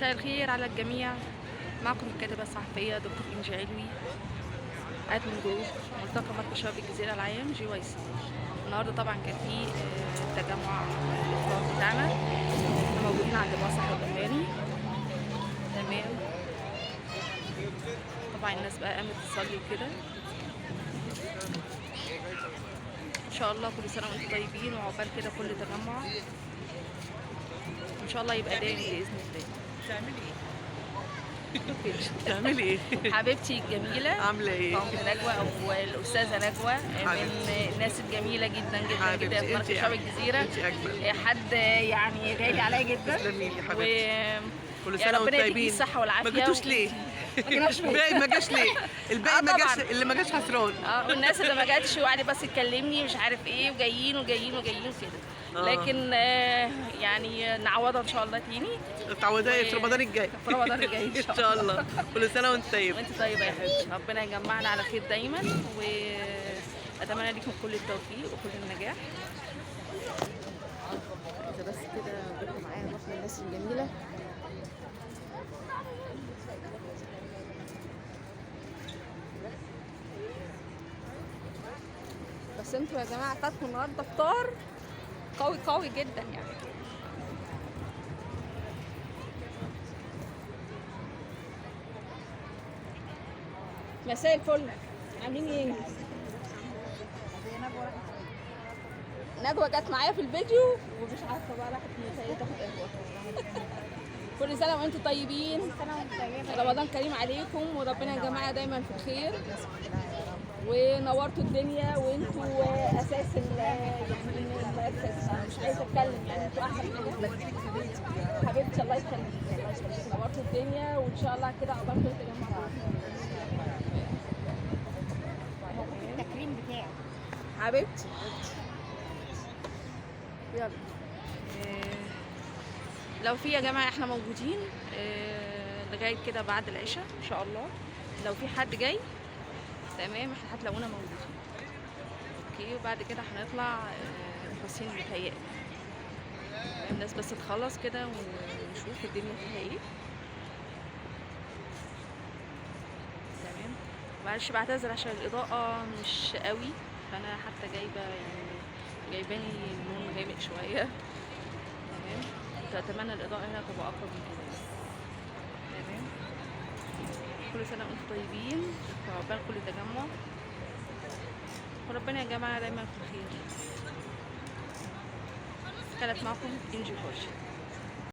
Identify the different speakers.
Speaker 1: مساء الخير على الجميع. معكم الكاتبة الصحفية دكتور إنجي علوي، أدمن جروب ملتقى مركز شباب الجزيرة العام GYC. النهارده طبعا كان في تجمع الإفطار بتاعنا، احنا موجودين عند مسرح الأغاني. تمام، طبعا الناس بقى قامت تصلي وكده. إن شاء الله كل سنة وأنتم طيبين، وعقبال كده كل تجمع إن شاء الله يبقى دايم بإذن الله.
Speaker 2: بتعملي ايه؟
Speaker 1: حبيبتي الجميلة
Speaker 2: عاملة ايه؟
Speaker 1: نجوى او الاستاذه نجوى من الناس الجميله جدا جدا جدا في مركز شباب الجزيره.
Speaker 2: انت اجمل
Speaker 1: حد يعني غالي عليا جدا.
Speaker 2: تسلمي لي حبيبتي. كل
Speaker 1: يا
Speaker 2: سنه
Speaker 1: ربنا
Speaker 2: وانتم
Speaker 1: يديكي
Speaker 2: طيبين.
Speaker 1: الصحه والعافيه.
Speaker 2: ما جيتوش ليه؟ الباقي ما جاش ليه؟ الباقي ما جاش، اللي ما جاش خسران.
Speaker 1: والناس اللي ما جاتش وقعدت بس تكلمني مش عارف ايه، وجايين وجايين وجايين كده. لكن يعني نعوضها ان شاء الله تاني.
Speaker 2: تعوضها في رمضان الجاي.
Speaker 1: في رمضان الجاي ان
Speaker 2: شاء الله. كل سنه وانت طيب.
Speaker 1: وانت طيبه يا حبيبتي، ربنا يجمعنا على خير دايما، واتمنى لكم كل التوفيق وكل النجاح. اذا بس كده بكم معايا نروح للناس الجميله. بس انتوا يا جماعه فاتكم النهارده فطار قوي قوي جدا يعني. مساء الفل، عاملين ايه؟ ندوة جت معايا في الفيديو ومش عارفه بقى راحت تاخد قهوه. كل سنه وانتم طيبين، رمضان كريم عليكم، وربنا يا جماعه دايما في خير، ونورتوا الدنيا، وانتوا اساس يعني المركز. مش عايزه اتكلم يعني، انتوا احلى حاجه حبيبتي. الله يخليكي، نورتوا الدنيا، وان شاء الله كده عقبال كل تجمع.
Speaker 3: التكريم بتاعي
Speaker 1: حبيبتي. يلا لو في يا جماعه احنا موجودين لغايه كده بعد العشاء ان شاء الله. لو في حد جاي تمام احنا هتلاقونا موجودين. اوكي، وبعد كده هنطلع الحسين متهيألي الناس بس تخلص كده ونشوف الدنيا فيها ايه. تمام، معلش بعتذر عشان الاضاءه مش قوي، فانا حتى جايبه يعني جايباني اللون غامق شويه. تمام، اتمنى الاضاءه هنا تبقى اقرب من كده. تمام، كل سنه وانتم طيبين، وعقبال كل تجمع، وربنا يا جماعه دايما في الخير. كانت معكم إنجي فرشة.